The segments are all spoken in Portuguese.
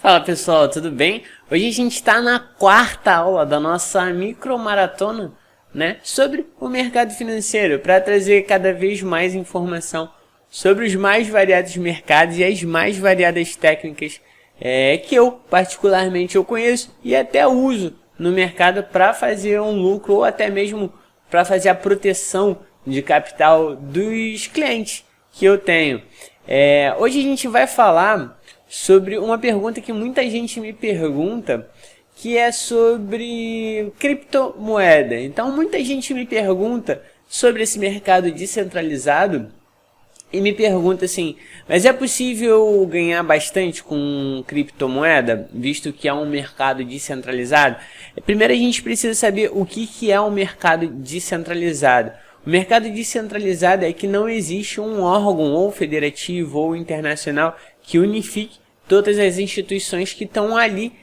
Fala pessoal, tudo bem? Hoje a gente está na quarta aula da nossa micromaratona, né, sobre o mercado financeiro, para trazer cada vez mais informação sobre os mais variados mercados e as mais variadas técnicas que eu particularmente conheço e até uso no mercado para fazer um lucro ou até mesmo para fazer a proteção de capital dos clientes que eu tenho. Hoje a gente vai falar sobre uma pergunta que muita gente me pergunta, que é sobre criptomoeda. Então muita gente me pergunta sobre esse mercado descentralizado e me pergunta assim, mas é possível ganhar bastante com criptomoeda, visto que é um mercado descentralizado? Primeiro a gente precisa saber o que é um mercado descentralizado. O mercado descentralizado é que não existe um órgão ou federativo ou internacional que unifique todas as instituições que estão ali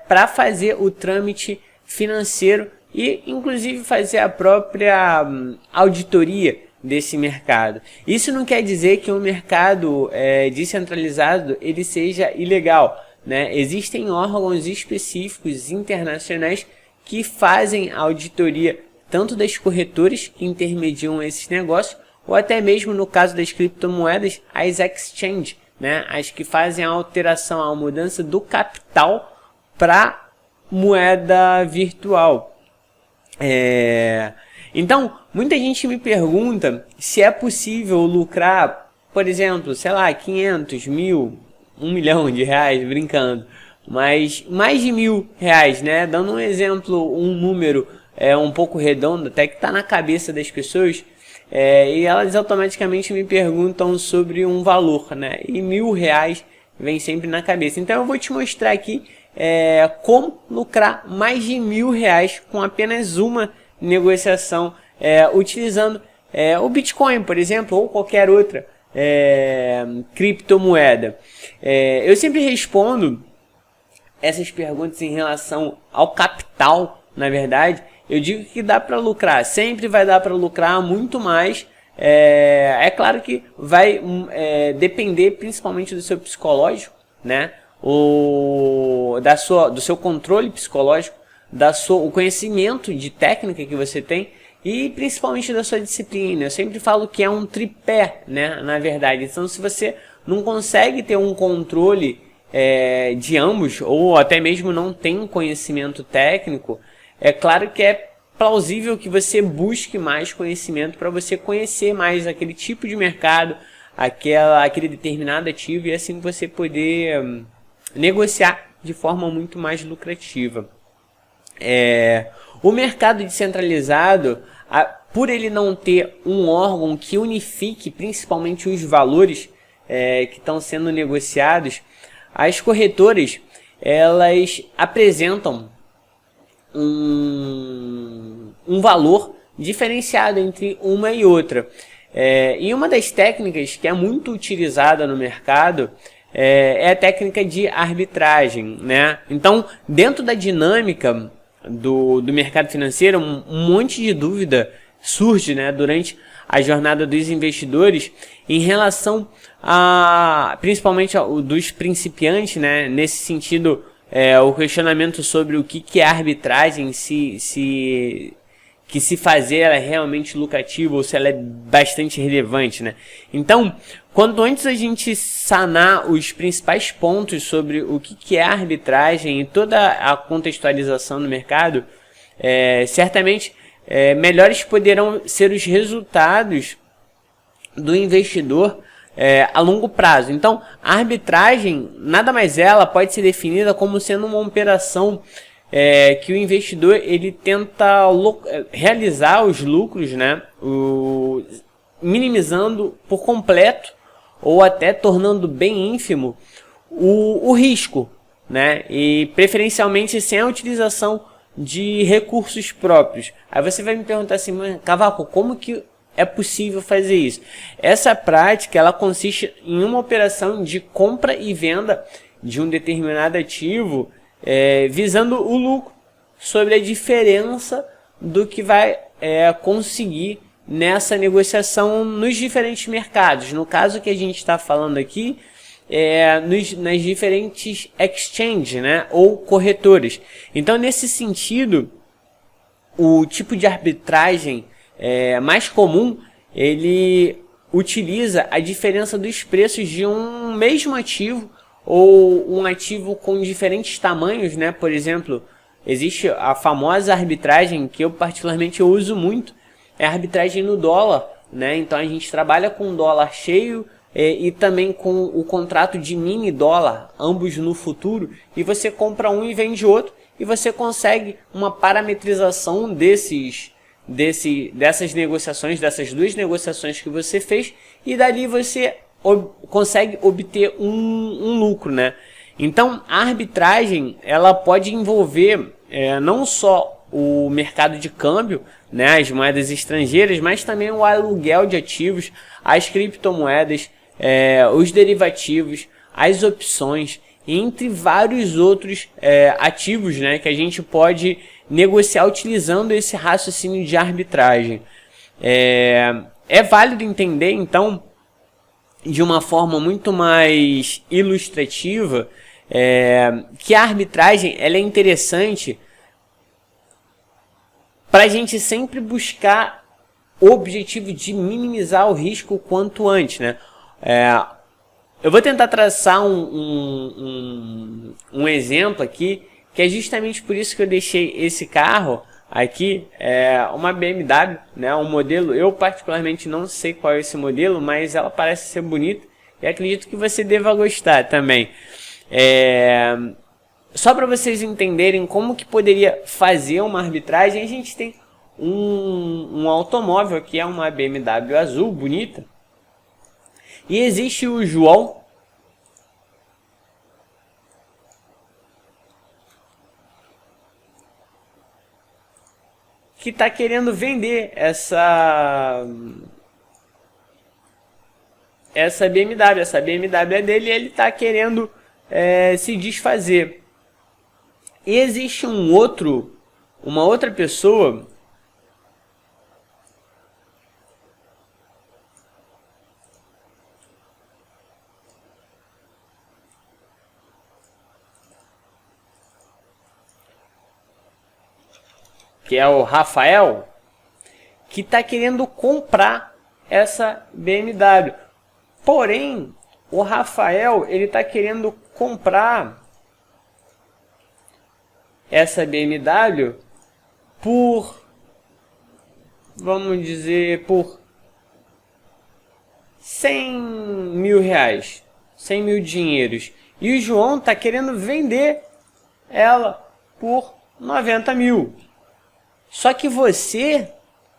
para fazer o trâmite financeiro e inclusive fazer a própria auditoria desse mercado. Isso não quer dizer que o mercado descentralizado ele seja ilegal, né? Existem órgãos específicos internacionais que fazem a auditoria tanto das corretoras que intermediam esses negócios, ou até mesmo no caso das criptomoedas, as exchanges, né? As que fazem a alteração, a mudança do capital para moeda virtual. Então, muita gente me pergunta se é possível lucrar, por exemplo, sei lá, 500, 1000, 1 milhão de reais, brincando, mas mais de R$ 1.000, né? Dando um exemplo, um número um pouco redondo, até que está na cabeça das pessoas, e elas automaticamente me perguntam sobre um valor, né? E R$ 1.000 vem sempre na cabeça. Então eu vou te mostrar aqui como lucrar mais de R$ 1.000 com apenas uma negociação, utilizando o Bitcoin, por exemplo, ou qualquer outra criptomoeda. Eu sempre respondo essas perguntas em relação ao capital. Na verdade, eu digo que dá para lucrar, sempre vai dar para lucrar muito mais. É claro que vai depender principalmente do seu psicológico, né? Do seu controle psicológico, o conhecimento de técnica que você tem e principalmente da sua disciplina. Eu sempre falo que é um tripé, né? Na verdade, então se você não consegue ter um controle de ambos, ou até mesmo não tem um conhecimento técnico, é claro que é plausível que você busque mais conhecimento para você conhecer mais aquele tipo de mercado, aquele determinado ativo, e assim você poder negociar de forma muito mais lucrativa. O mercado descentralizado, por ele não ter um órgão que unifique principalmente os valores que estão sendo negociados, as corretoras elas apresentam um valor diferenciado entre uma e outra. E uma das técnicas que é muito utilizada no mercado é a técnica de arbitragem, né? Então, dentro da dinâmica do mercado financeiro, um monte de dúvida surge, né, durante a jornada dos investidores em relação principalmente dos principiantes, né? Nesse sentido, o questionamento sobre o que é arbitragem, se fazer ela é realmente lucrativa ou se ela é bastante relevante, né? Então, quanto antes a gente sanar os principais pontos sobre o que é arbitragem e toda a contextualização no mercado, certamente melhores poderão ser os resultados do investidor a longo prazo. Então, a arbitragem, nada mais ela pode ser definida como sendo uma operação que o investidor ele tenta realizar os lucros, né, minimizando por completo ou até tornando bem ínfimo o risco, né, e preferencialmente sem a utilização de recursos próprios. Aí você vai me perguntar assim, mas Cavaco, como que é possível fazer isso? Essa prática ela consiste em uma operação de compra e venda de um determinado ativo, visando o lucro sobre a diferença do que vai conseguir nessa negociação nos diferentes mercados. No caso que a gente está falando aqui, nas diferentes exchanges, né, ou corretoras. Então, nesse sentido, o tipo de arbitragem mais comum, ele utiliza a diferença dos preços de um mesmo ativo ou um ativo com diferentes tamanhos, né? Por exemplo, existe a famosa arbitragem que eu particularmente uso muito, é a arbitragem no dólar, né? Então a gente trabalha com dólar cheio e também com o contrato de mini dólar, ambos no futuro, e você compra um e vende outro, e você consegue uma parametrização dessas negociações, dessas duas negociações que você fez, e dali você consegue obter um lucro, né? Então a arbitragem ela pode envolver não só o mercado de câmbio, né, as moedas estrangeiras, mas também o aluguel de ativos, as criptomoedas, os derivativos, as opções, entre vários outros ativos, né, que a gente pode negociar utilizando esse raciocínio de arbitragem. É válido entender, então, de uma forma muito mais ilustrativa, que a arbitragem ela é interessante para a gente sempre buscar o objetivo de minimizar o risco o quanto antes, né? Eu vou tentar traçar um exemplo aqui, que é justamente por isso que eu deixei esse carro aqui, uma BMW, né, um modelo, eu particularmente não sei qual é esse modelo, mas ela parece ser bonita e acredito que você deva gostar também. Só para vocês entenderem como que poderia fazer uma arbitragem, a gente tem um automóvel que é uma BMW azul, bonita, e existe o João, que está querendo vender essa BMW. Essa BMW é dele e ele está querendo se desfazer. E existe uma outra pessoa que é o Rafael, que está querendo comprar essa BMW. Porém, o Rafael ele está querendo comprar essa BMW por, vamos dizer, por 100 mil reais, 100 mil dinheiros. E o João está querendo vender ela por 90 mil. Só que você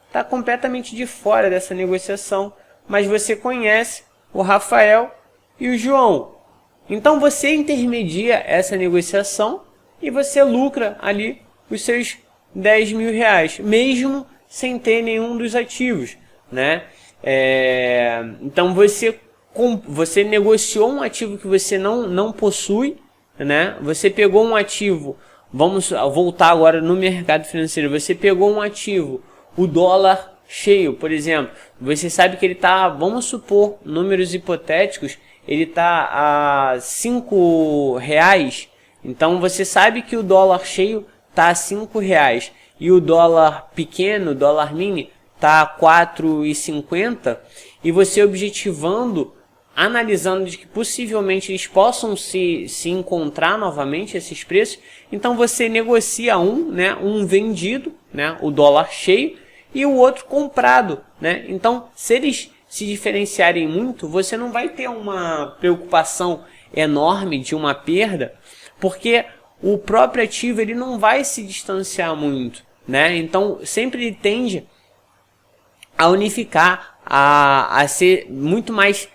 está completamente de fora dessa negociação, mas você conhece o Rafael e o João. Então você intermedia essa negociação e você lucra ali os seus 10 mil reais, mesmo sem ter nenhum dos ativos, né? Então você negociou um ativo que você não possui, né? Você pegou um ativo. Vamos voltar agora no mercado financeiro. Você pegou um ativo, o dólar cheio, por exemplo. Você sabe que ele está, vamos supor, números hipotéticos, ele está a 5 reais. Então você sabe que o dólar cheio está a 5 reais. E o dólar pequeno, o dólar mini, está a 4,50. E você objetivando, analisando de que possivelmente eles possam se encontrar novamente esses preços, então você negocia um vendido, né, o dólar cheio, e o outro comprado, né? Então, se eles se diferenciarem muito, você não vai ter uma preocupação enorme de uma perda, porque o próprio ativo ele não vai se distanciar muito, né? Então, sempre ele tende a unificar, a ser muito mais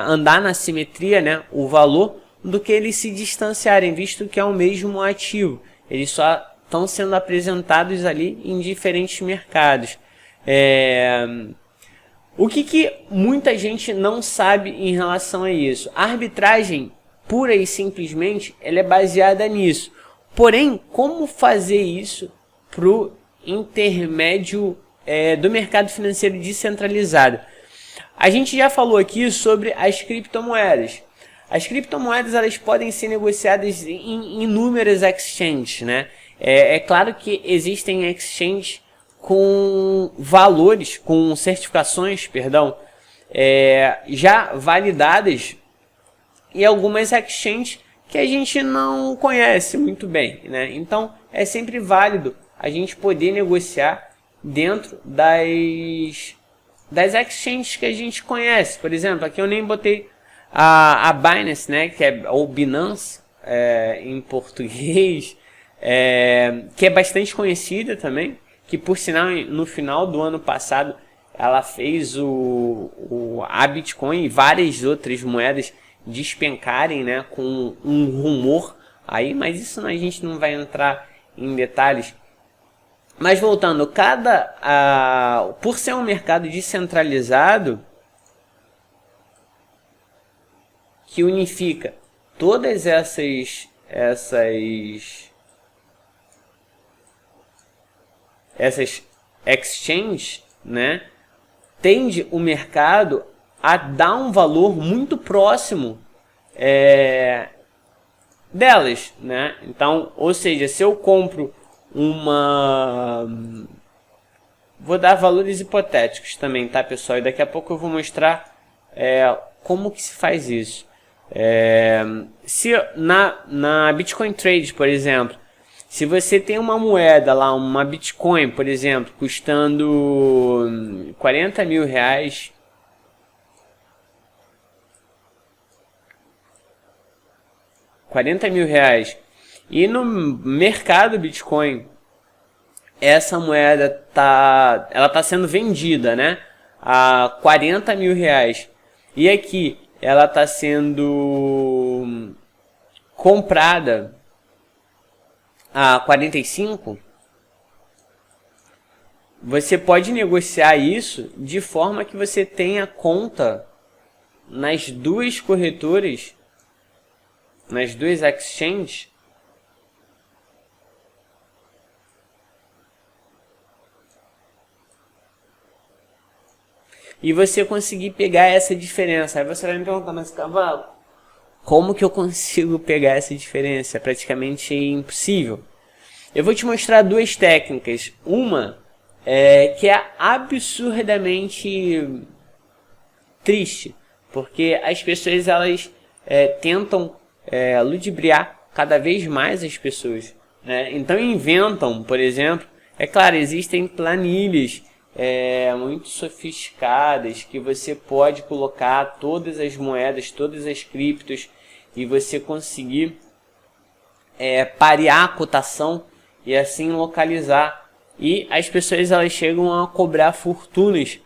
andar na simetria, né, o valor, do que eles se distanciarem, visto que é o mesmo ativo. Eles só estão sendo apresentados ali em diferentes mercados. O que muita gente não sabe em relação a isso? A arbitragem, pura e simplesmente, ela é baseada nisso. Porém, como fazer isso para o intermédio do mercado financeiro descentralizado? A gente já falou aqui sobre as criptomoedas. As criptomoedas elas podem ser negociadas em inúmeras exchanges, né? É claro que existem exchanges com valores, com certificações, perdão, já validadas e algumas exchanges que a gente não conhece muito bem, né? Então é sempre válido a gente poder negociar dentro das exchanges que a gente conhece. Por exemplo, aqui eu nem botei a Binance, né? Que é ou Binance em português, que é bastante conhecida também, que por sinal no final do ano passado ela fez a Bitcoin e várias outras moedas despencarem, né, com um rumor aí, mas isso a gente não vai entrar em detalhes. Mas voltando, por ser um mercado descentralizado que unifica todas essas exchanges, né, tende o mercado a dar um valor muito próximo delas, né? Então, ou seja, se eu compro vou dar valores hipotéticos também, tá, pessoal? E daqui a pouco eu vou mostrar como que se faz isso. Se na Bitcoin Trade, por exemplo, se você tem uma moeda lá, uma Bitcoin, por exemplo, custando 40 mil reais, e no mercado Bitcoin essa moeda ela tá sendo vendida, né, a 40 mil reais, e aqui ela está sendo comprada a 45, você pode negociar isso de forma que você tenha conta nas duas corretoras, nas duas exchanges, e você conseguir pegar essa diferença. Aí você vai me perguntar, mas Cavalo, como que eu consigo pegar essa diferença? É praticamente impossível. Eu vou te mostrar duas técnicas. Uma que é absurdamente triste, porque as pessoas elas tentam ludibriar cada vez mais as pessoas, né? Então inventam, por exemplo, é claro, existem planilhas muito sofisticadas que você pode colocar todas as moedas, todas as criptos, e você conseguir parear a cotação e assim localizar, e as pessoas elas chegam a cobrar fortunas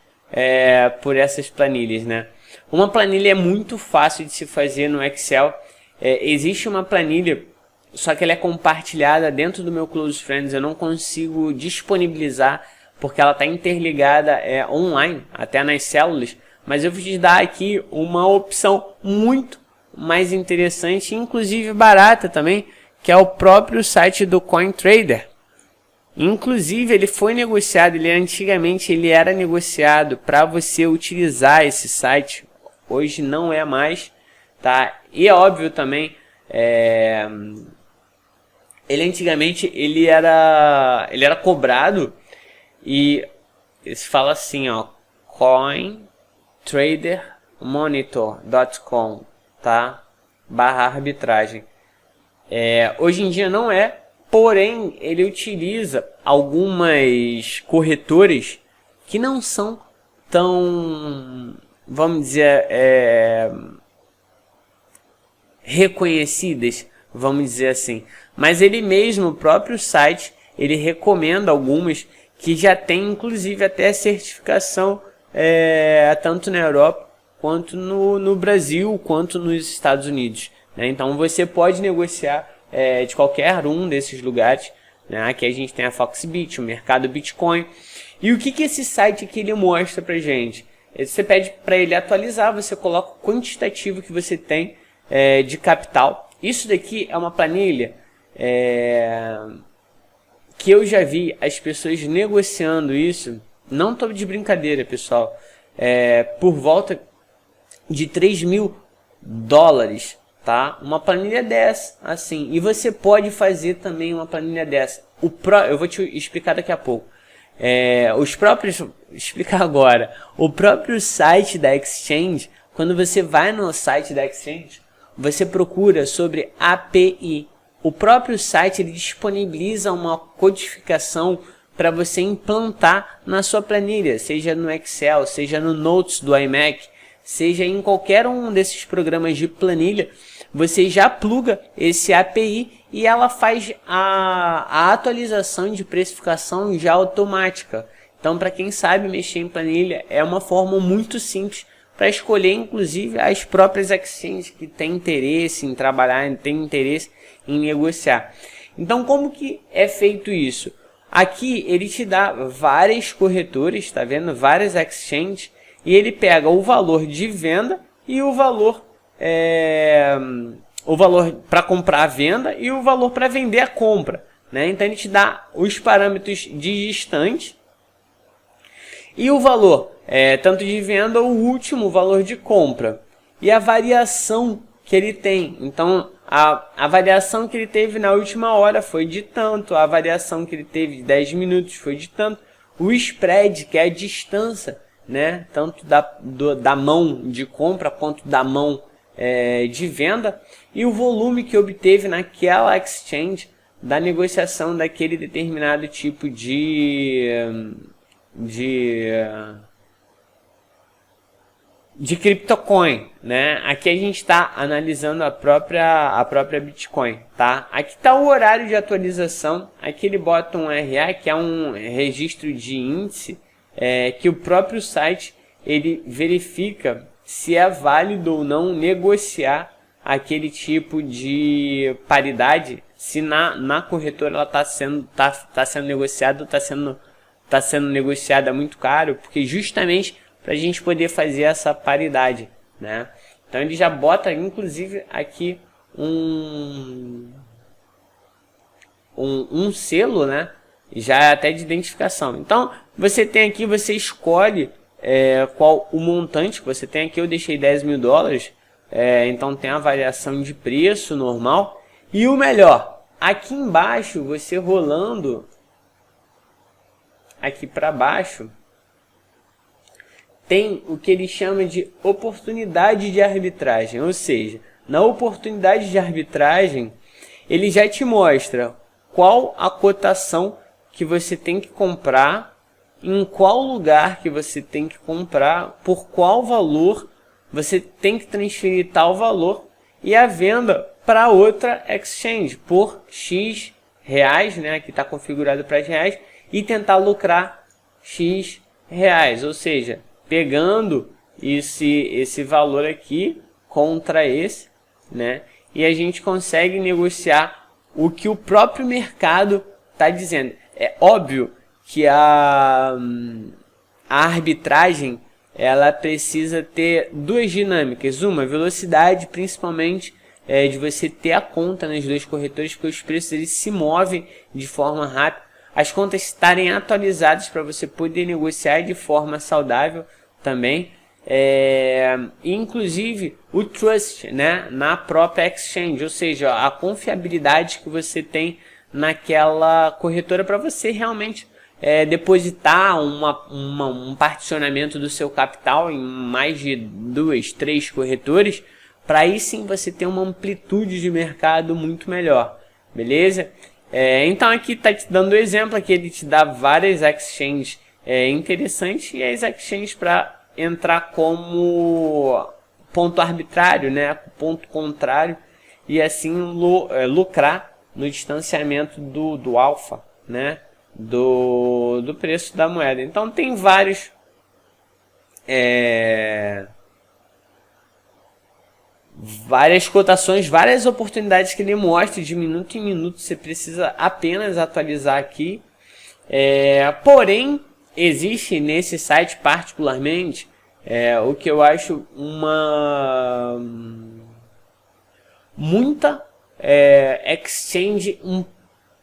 por essas planilhas, né? Uma planilha é muito fácil de se fazer no Excel. Existe uma planilha, só que ela é compartilhada dentro do meu Close Friends, eu não consigo disponibilizar porque ela está interligada online, até nas células, mas eu vou te dar aqui uma opção muito mais interessante, inclusive barata também, que é o próprio site do CoinTrader. Inclusive ele foi negociado, antigamente ele era negociado para você utilizar esse site, hoje não é mais, tá? E é óbvio também, ele antigamente ele era cobrado, e se fala assim, ó, cointradermonitor.com, tá? /arbitragem. Hoje em dia não é, porém ele utiliza algumas corretoras que não são tão, vamos dizer, reconhecidas, vamos dizer assim. Mas ele mesmo, o próprio site, ele recomenda algumas que já tem inclusive até certificação tanto na Europa quanto no Brasil, quanto nos Estados Unidos, né? Então você pode negociar de qualquer um desses lugares, né? Aqui a gente tem a Foxbit, o mercado Bitcoin. E o que esse site aqui ele mostra pra gente? Você pede para ele atualizar, você coloca o quantitativo que você tem de capital. Isso daqui é uma planilha que eu já vi as pessoas negociando isso, não estou de brincadeira, pessoal, por volta de 3 mil dólares, tá? Uma planilha dessa, assim. E você pode fazer também uma planilha dessa. Eu vou te explicar daqui a pouco. Explicar agora. O próprio site da Exchange, quando você vai no site da Exchange, você procura sobre API. O próprio site ele disponibiliza uma codificação para você implantar na sua planilha, seja no Excel, seja no Notes do iMac, seja em qualquer um desses programas de planilha, você já pluga esse API e ela faz a atualização de precificação já automática. Então, para quem sabe mexer em planilha, é uma forma muito simples para escolher, inclusive, as próprias exchanges que têm interesse em trabalhar, têm interesse em negociar. Então, como que é feito isso? Aqui ele te dá várias corretoras, tá vendo? Várias exchanges, e ele pega o valor de venda e o valor para comprar a venda e o valor para vender a compra, né? Então ele te dá os parâmetros de distante e o valor tanto de venda ou o último valor de compra e a variação que ele tem. Então a variação que ele teve na última hora foi de tanto, a variação que ele teve de 10 minutos foi de tanto, o spread, que é a distância, né? Tanto da mão de compra quanto da mão de venda, e o volume que obteve naquela exchange da negociação daquele determinado tipo de CryptoCoin, né? Aqui a gente está analisando a própria Bitcoin, tá? Aqui está o horário de atualização. Aqui ele bota um RA, que é um registro de índice, que o próprio site ele verifica se é válido ou não negociar aquele tipo de paridade, se na corretora ela está sendo negociada, está sendo negociada muito caro, porque justamente para a gente poder fazer essa paridade, né? Então ele já bota inclusive aqui um selo, né? Já até de identificação. Então você tem aqui, você escolhe qual o montante que você tem aqui. Eu deixei 10 mil dólares, então tem a variação de preço normal. E o melhor, aqui embaixo, você rolando aqui para baixo, tem o que ele chama de oportunidade de arbitragem. Ou seja, na oportunidade de arbitragem, ele já te mostra qual a cotação que você tem que comprar, em qual lugar que você tem que comprar, por qual valor você tem que transferir tal valor, e a venda para outra exchange por X reais, né, que está configurado para reais, e tentar lucrar X reais, ou seja, pegando esse valor aqui contra esse, né, e a gente consegue negociar o que o próprio mercado está dizendo. É óbvio que a arbitragem ela precisa ter duas dinâmicas. Uma, velocidade, principalmente de você ter a conta nas duas corretoras, porque os preços eles se movem de forma rápida. As contas estarem atualizadas para você poder negociar de forma saudável também. Inclusive o trust, né, na própria exchange, ou seja, a confiabilidade que você tem naquela corretora para você realmente depositar um particionamento do seu capital em mais de 2, 3 corretores, para aí sim você ter uma amplitude de mercado muito melhor, beleza? Então aqui está te dando o exemplo, aqui ele te dá várias exchanges interessantes, e as exchanges para entrar como ponto arbitrário, né, ponto contrário, e assim lucrar no distanciamento do alfa, né, do preço da moeda. Então tem várias cotações, várias oportunidades que ele mostra de minuto em minuto. Você precisa apenas atualizar aqui. Porém, existe nesse site particularmente o que eu acho muita exchange um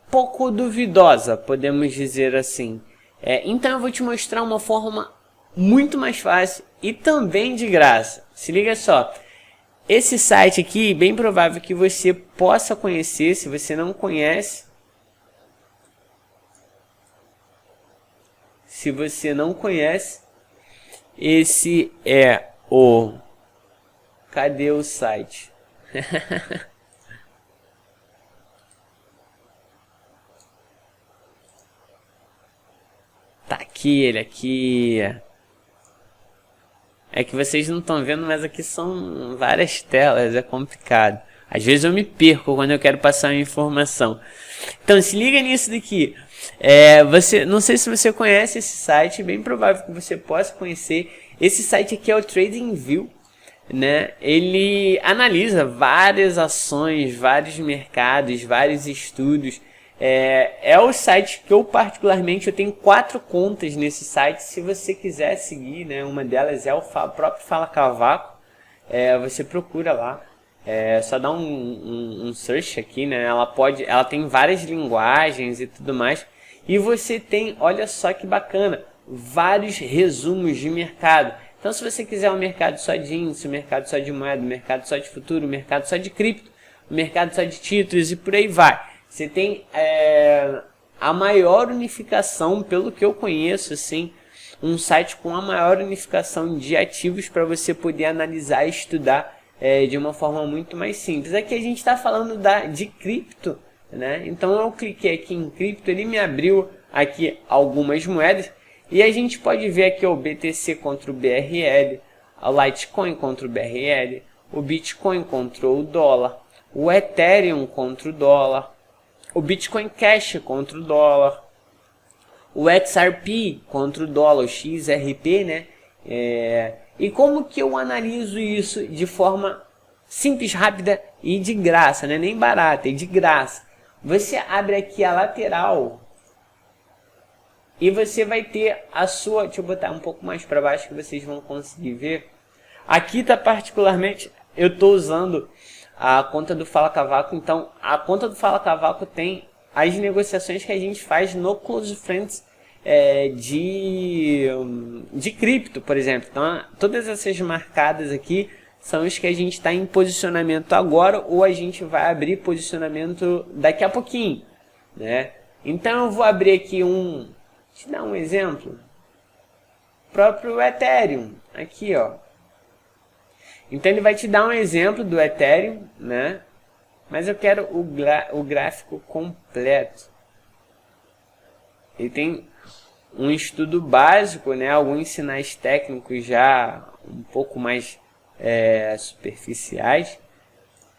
pouco duvidosa, podemos dizer assim. Então eu vou te mostrar uma forma muito mais fácil e também de graça. Se liga só. esse site aqui, bem provável que você possa conhecer, se você não conhece. Se você não conhece, esse é o... Cadê o site? Tá aqui, ele aqui. É que vocês não estão vendo, mas aqui são várias telas, é complicado. Às vezes eu me perco quando eu quero passar uma informação. Então se liga nisso daqui. Não sei se você conhece esse site, bem provável que você possa conhecer. Esse site aqui é o TradingView, né? Ele analisa várias ações, vários mercados, vários estudos. É o site que eu particularmente, eu tenho 4 contas nesse site. Se você quiser seguir, né, uma delas é o próprio Fala Cavaco. Você procura lá, só dá um search aqui, né? Ela tem várias linguagens e tudo mais. E você tem, olha só que bacana, vários resumos de mercado. Então se você quiser um mercado só de índice, um mercado só de moeda, um mercado só de futuro, um mercado só de cripto, um mercado só de títulos e por aí vai. Você tem a maior unificação, pelo que eu conheço, assim, um site com a maior unificação de ativos para você poder analisar e estudar de uma forma muito mais simples. Aqui a gente está falando de cripto, né? Então eu cliquei aqui em cripto, ele me abriu aqui algumas moedas e a gente pode ver aqui o BTC contra o BRL, a Litecoin contra o BRL, o Bitcoin contra o dólar, o Ethereum contra o dólar, o Bitcoin Cash contra o dólar, o XRP contra o dólar, o XRP, né? E como que eu analiso isso de forma simples, rápida e de graça, né? Nem barata, é de graça. Você abre aqui a lateral e você vai ter a sua... Deixa eu botar um pouco mais para baixo que vocês vão conseguir ver. Aqui tá particularmente... Eu estou usando a conta do Fala Cavaco, então a conta do Fala Cavaco tem as negociações que a gente faz no Close Friends de cripto, por exemplo. Então todas essas marcadas aqui são os que a gente está em posicionamento agora ou a gente vai abrir posicionamento daqui a pouquinho, né? Então eu vou abrir aqui deixa eu dar um exemplo, o próprio Ethereum, aqui ó. Então ele vai te dar um exemplo do Ethereum, né? Mas eu quero o gráfico completo. Ele tem um estudo básico, né? Alguns sinais técnicos já um pouco mais superficiais.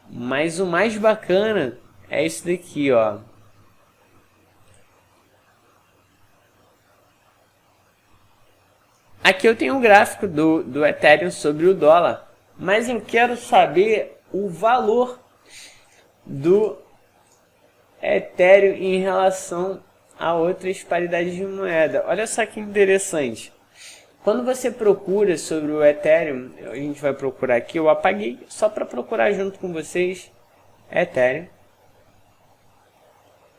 Mas o mais bacana é isso daqui, ó. Aqui eu tenho um gráfico do Ethereum sobre o dólar. Mas eu quero saber o valor do Ethereum em relação a outras paridades de moeda. Olha só que interessante. Quando você procura sobre o Ethereum, a gente vai procurar aqui, eu apaguei só para procurar junto com vocês, Ethereum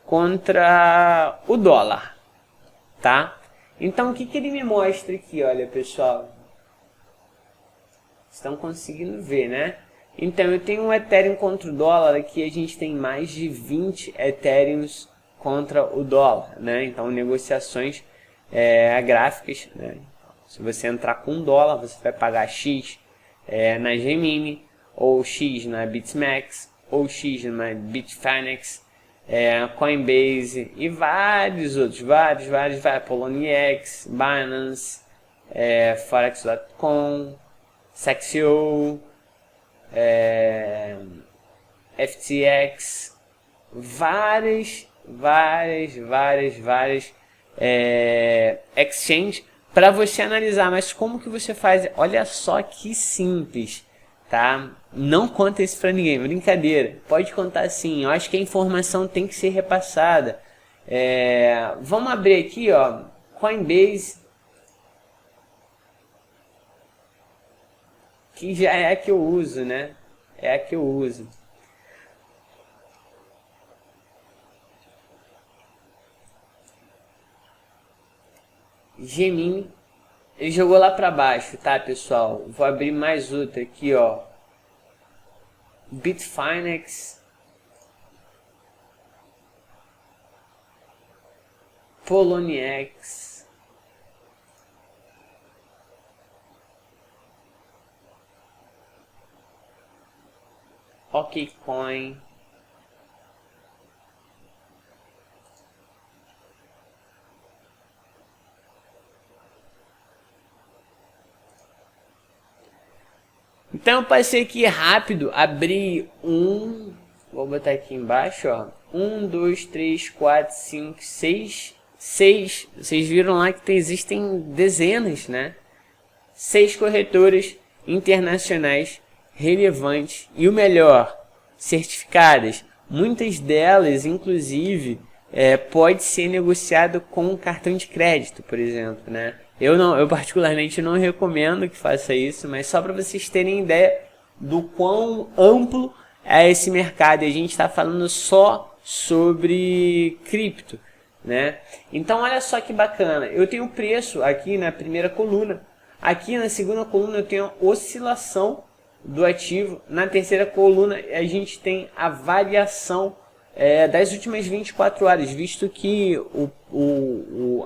contra o dólar, tá? Então o que ele me mostra aqui, olha pessoal, estão conseguindo ver, né? Então eu tenho um Ethereum contra o dólar, aqui a gente tem mais de 20 Ethereums contra o dólar, né? Então negociações gráficas, né? Se você entrar com dólar, você vai pagar X na Gemini, ou X na BitMEX, ou X na Bitfinex, Coinbase e vários outros, vários, Poloniex, Binance, Forex.com, Sexio, FTX, várias exchange para você analisar. Mas como que você faz? Olha só que simples, tá? Não conta isso para ninguém, brincadeira. Pode contar sim. Eu acho que a informação tem que ser repassada. Vamos abrir aqui, ó, Coinbase, que já é a que eu uso, né? É a que eu uso. Gemini, ele jogou lá para baixo, tá pessoal? Vou abrir mais outra aqui, ó. Bitfinex, Poloniex, OKCoin, então eu passei aqui rápido, abri vou botar aqui embaixo, ó, 1, 2, 3, 4, 5, 6, vocês viram lá que existem dezenas, né? 6 corretoras internacionais relevantes e o melhor, certificadas. Muitas delas, inclusive, pode ser negociado com cartão de crédito, por exemplo, né? Eu particularmente não recomendo que faça isso, mas só para vocês terem ideia do quão amplo é esse mercado. E a gente está falando só sobre cripto, né? Então olha só que bacana. Eu tenho o preço aqui na primeira coluna. Aqui na segunda coluna eu tenho a oscilação do ativo. Na terceira coluna a gente tem a variação das últimas 24 horas, visto que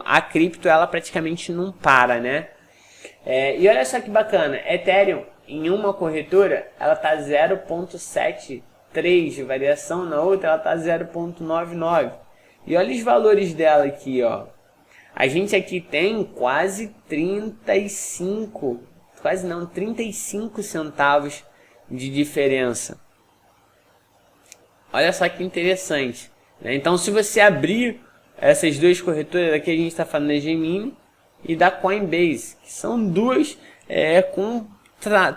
a cripto ela praticamente não para, né? E olha só que bacana, Ethereum em uma corretora ela tá 0.73 de variação, na outra ela tá 0.99. E olha os valores dela aqui, ó. A gente aqui tem quase 35 centavos de diferença. Olha só que interessante, né? Então, se você abrir essas duas corretoras, aqui a gente está falando da Gemini e da Coinbase, que são duas com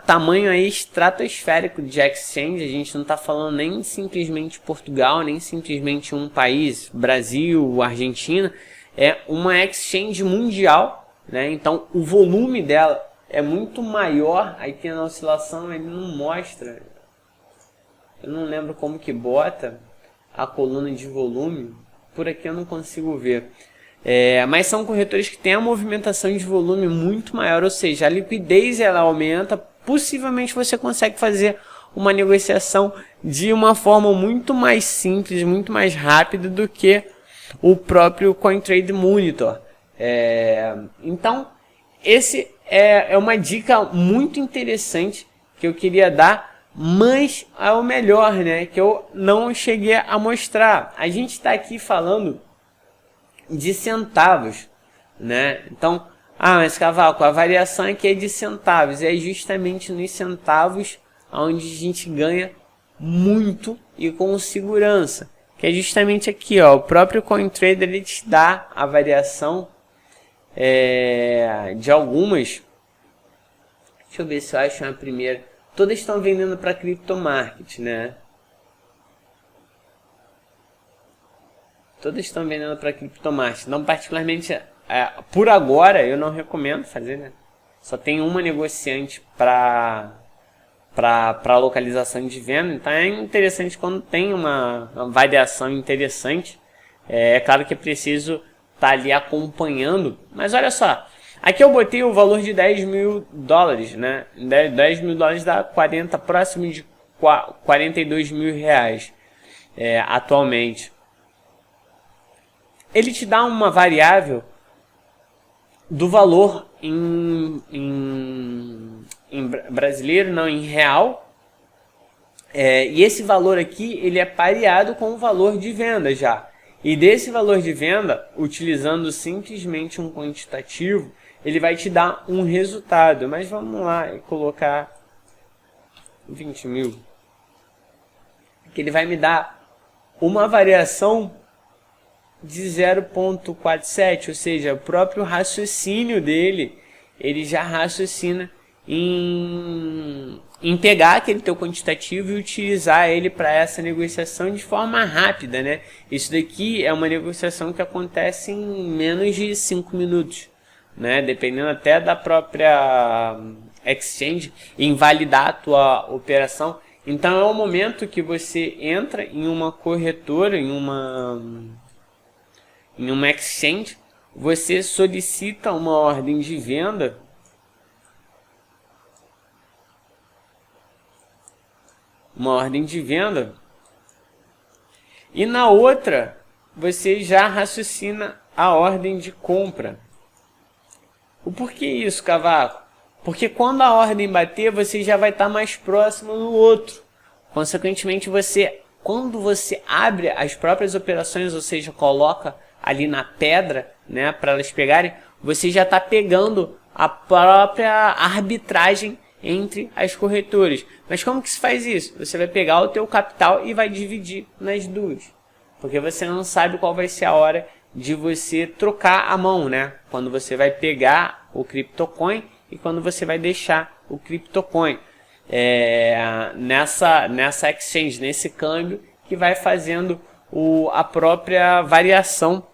tamanho aí estratosférico de exchange. A gente não está falando nem simplesmente Portugal, nem simplesmente um país, Brasil, Argentina. É uma exchange mundial, né? Então, o volume dela é muito maior. Aqui na oscilação ele não mostra. Eu não lembro como que bota a coluna de volume. Por aqui eu não consigo ver. Mas são corretores que têm a movimentação de volume muito maior. Ou seja, a liquidez ela aumenta. Possivelmente você consegue fazer uma negociação de uma forma muito mais simples, muito mais rápida do que o próprio CoinTrade Monitor. Então, esse é uma dica muito interessante que eu queria dar. Mas é o melhor, né, que eu não cheguei a mostrar. A gente está aqui falando de centavos, né? Então, mas Cavaco, a variação aqui é de centavos. É justamente nos centavos onde a gente ganha muito e com segurança. Que é justamente aqui, ó. O próprio CoinTrader ele te dá a variação de algumas. Deixa eu ver se eu acho uma primeira. Todas estão vendendo para Crypto Market, né? Todas estão vendendo para Crypto Market. Não, particularmente, por agora, eu não recomendo fazer, né? Só tem uma negociante para localização de venda. Então é interessante quando tem uma variação interessante. É claro que é preciso estar ali acompanhando. Mas olha só. Aqui eu botei o valor de 10 mil dólares, né? 10 mil dólares dá 40, próximo de 42 mil reais atualmente. Ele te dá uma variável do valor em brasileiro, não em real. E esse valor aqui ele é pareado com o valor de venda já. E desse valor de venda, utilizando simplesmente um quantitativo, ele vai te dar um resultado. Mas vamos lá e colocar 20 mil. Que ele vai me dar uma variação de 0.47. Ou seja, o próprio raciocínio dele, ele já raciocina em pegar aquele teu quantitativo e utilizar ele para essa negociação de forma rápida, né? Isso daqui é uma negociação que acontece em menos de 5 minutos. Né, dependendo até da própria exchange, invalidar a tua operação. Então é o momento que você entra em uma corretora, em uma exchange, você solicita uma ordem de uma ordem de venda, e na outra você já raciocina a ordem de compra. O porquê isso, Cavaco? Porque quando a ordem bater, você já vai estar mais próximo do outro. Consequentemente, quando você abre as próprias operações, ou seja, coloca ali na pedra, né, para elas pegarem, você já está pegando a própria arbitragem entre as corretoras. Mas como que se faz isso? Você vai pegar o teu capital e vai dividir nas duas. Porque você não sabe qual vai ser a hora de você trocar a mão, né? Quando você vai pegar o CryptoCoin e quando você vai deixar o CryptoCoin. Nessa exchange, nesse câmbio que vai fazendo a própria variação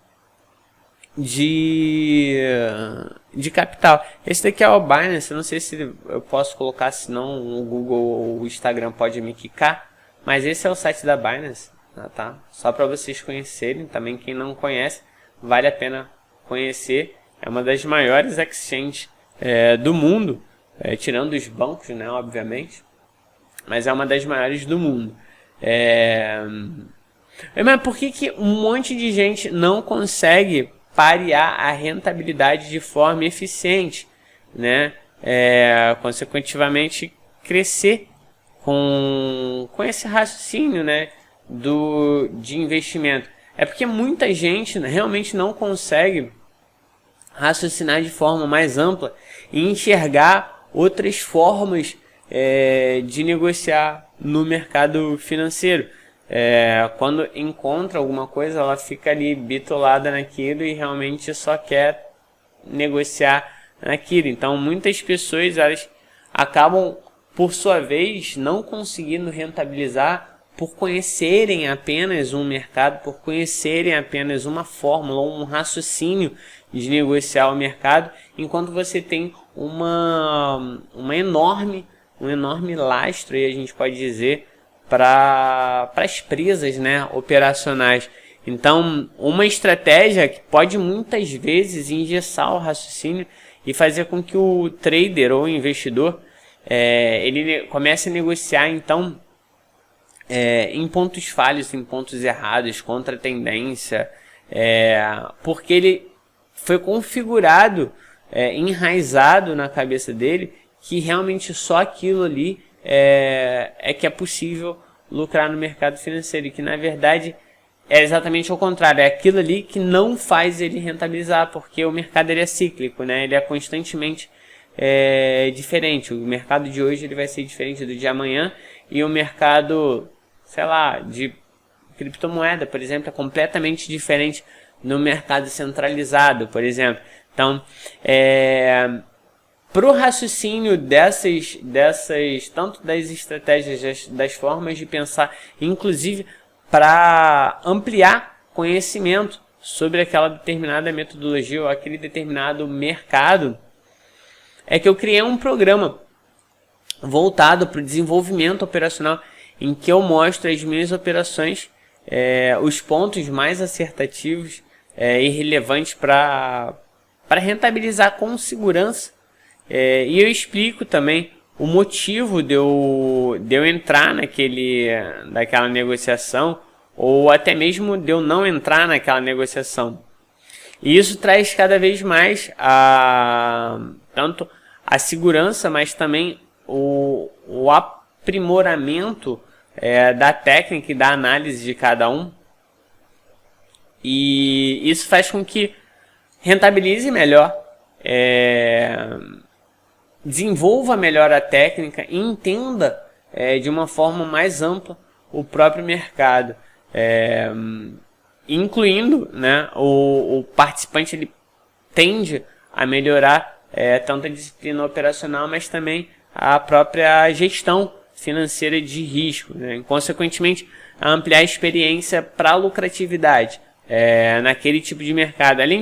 de capital. Esse daqui é o Binance, eu não sei se eu posso colocar, senão o Google ou o Instagram pode me quicar, mas esse é o site da Binance, tá? Só para vocês conhecerem, também quem não conhece, vale a pena conhecer, é uma das maiores exchanges do mundo, tirando os bancos, né, obviamente, mas é uma das maiores do mundo. Mas por que um monte de gente não consegue parear a rentabilidade de forma eficiente, né? Consequentemente, crescer com esse raciocínio, né, de investimento? É porque muita gente realmente não consegue raciocinar de forma mais ampla e enxergar outras formas de negociar no mercado financeiro. Quando encontra alguma coisa, ela fica ali bitolada naquilo e realmente só quer negociar naquilo. Então muitas pessoas elas acabam, por sua vez, não conseguindo rentabilizar por conhecerem apenas um mercado, por conhecerem apenas uma fórmula, um raciocínio de negociar o mercado, enquanto você tem um enorme lastro, aí a gente pode dizer, para as presas, né, operacionais. Então, uma estratégia que pode muitas vezes engessar o raciocínio e fazer com que o trader ou o investidor ele comece a negociar, então, em pontos falhos, em pontos errados, contra a tendência, porque ele foi configurado, enraizado na cabeça dele, que realmente só aquilo ali que é possível lucrar no mercado financeiro, e que na verdade é exatamente o contrário, é aquilo ali que não faz ele rentabilizar, porque o mercado ele é cíclico, né? Ele é constantemente diferente. O mercado de hoje ele vai ser diferente do de amanhã, e o mercado, sei lá, de criptomoeda, por exemplo, é completamente diferente no mercado centralizado, por exemplo. Então, para o raciocínio dessas, tanto das estratégias, das formas de pensar, inclusive para ampliar conhecimento sobre aquela determinada metodologia ou aquele determinado mercado, é que eu criei um programa voltado para o desenvolvimento operacional, em que eu mostro as minhas operações, os pontos mais assertativos e relevantes para rentabilizar com segurança. E eu explico também o motivo de eu entrar naquela negociação, ou até mesmo de eu não entrar naquela negociação. E isso traz cada vez mais tanto a segurança, mas também o aprimoramento da técnica e da análise de cada um. E isso faz com que rentabilize melhor, desenvolva melhor a técnica e entenda de uma forma mais ampla o próprio mercado, incluindo, né, o participante ele tende a melhorar tanto a disciplina operacional, mas também a própria gestão financeira de risco, né, e consequentemente a ampliar a experiência para a lucratividade naquele tipo de mercado, além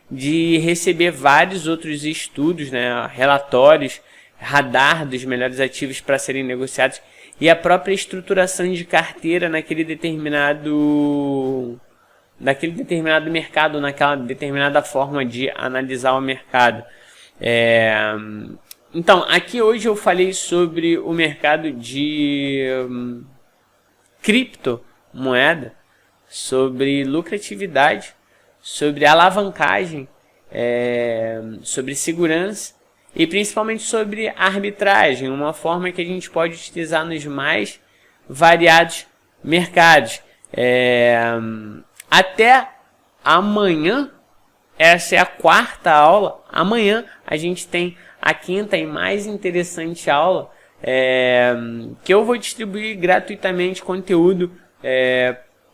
de receber vários outros estudos, né, relatórios, radar dos melhores ativos para serem negociados, e a própria estruturação de carteira naquele determinado mercado, naquela determinada forma de analisar o mercado. Então, aqui hoje eu falei sobre o mercado de criptomoeda, sobre lucratividade, sobre alavancagem, sobre segurança e principalmente sobre arbitragem, uma forma que a gente pode utilizar nos mais variados mercados. Até amanhã, essa é a quarta aula. Amanhã a gente tem a quinta e mais interessante aula, que eu vou distribuir gratuitamente conteúdo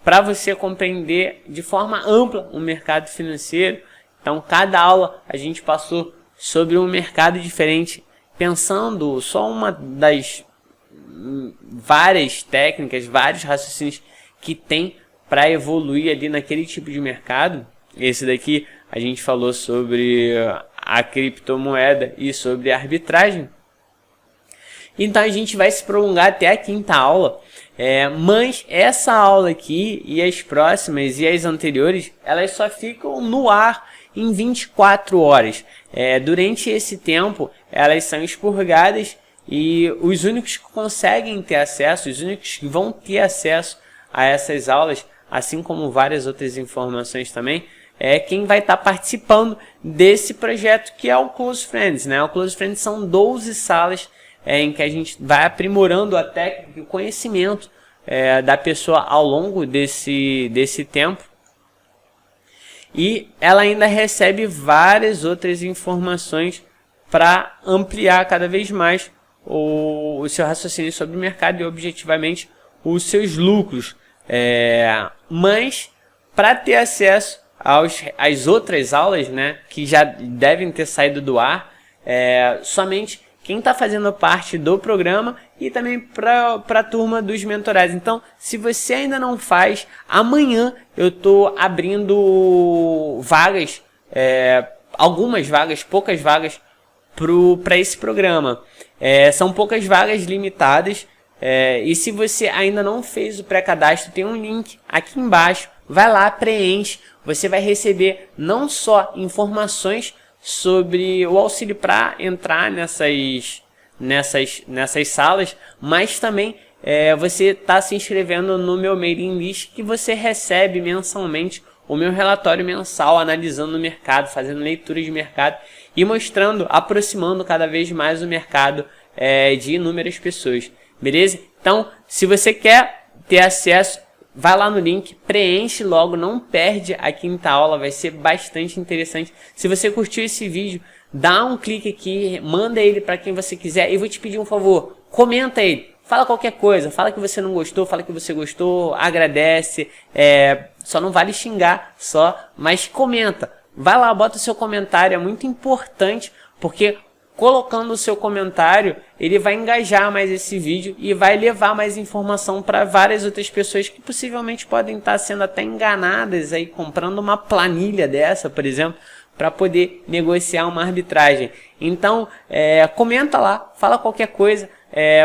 para você compreender de forma ampla o mercado financeiro. Então, cada aula a gente passou sobre um mercado diferente, pensando só uma das várias técnicas, vários raciocínios que tem para evoluir ali naquele tipo de mercado. Esse daqui a gente falou sobre a criptomoeda e sobre a arbitragem. Então a gente vai se prolongar até a quinta aula, mas essa aula aqui e as próximas e as anteriores, elas só ficam no ar em 24 horas. Durante esse tempo, elas são expurgadas e os únicos que conseguem ter acesso, os únicos que vão ter acesso a essas aulas, assim como várias outras informações também, é quem vai estar participando desse projeto que é o Close Friends, né? O Close Friends são 12 salas em que a gente vai aprimorando a técnica e o conhecimento da pessoa ao longo desse tempo. E ela ainda recebe várias outras informações para ampliar cada vez mais o seu raciocínio sobre o mercado e objetivamente os seus lucros. Mas para ter acesso às outras aulas, né, que já devem ter saído do ar, somente quem está fazendo parte do programa e também para a turma dos mentorados. Então, se você ainda não faz, amanhã eu estou abrindo vagas, algumas vagas, poucas vagas para esse programa. São poucas vagas limitadas, e se você ainda não fez o pré-cadastro, tem um link aqui embaixo, vai lá, preenche, você vai receber não só informações sobre o auxílio para entrar nessas salas, mas também você está se inscrevendo no meu mailing list, que você recebe mensalmente o meu relatório mensal analisando o mercado, fazendo leitura de mercado e mostrando, aproximando cada vez mais o mercado de inúmeras pessoas, beleza? Então, se você quer ter acesso, vai lá no link, preenche logo, não perde a quinta aula, vai ser bastante interessante. Se você curtiu esse vídeo, dá um clique aqui, manda ele para quem você quiser e vou te pedir um favor, comenta ele, fala qualquer coisa, fala que você não gostou, fala que você gostou, agradece, só não vale xingar só, mas comenta, vai lá, bota o seu comentário, é muito importante, porque colocando o seu comentário, ele vai engajar mais esse vídeo e vai levar mais informação para várias outras pessoas que possivelmente podem estar sendo até enganadas aí, comprando uma planilha dessa, por exemplo, para poder negociar uma arbitragem. Então, comenta lá, fala qualquer coisa,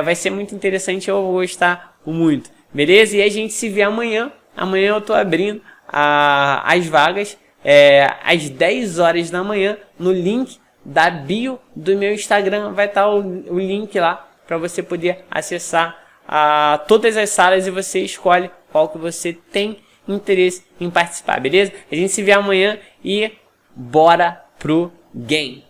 vai ser muito interessante, eu vou gostar muito, beleza? E a gente se vê amanhã. Amanhã eu estou abrindo as vagas às 10 horas da manhã no link da bio do meu Instagram, vai estar o link lá para você poder acessar todas as salas e você escolhe qual que você tem interesse em participar, beleza? A gente se vê amanhã e bora pro game!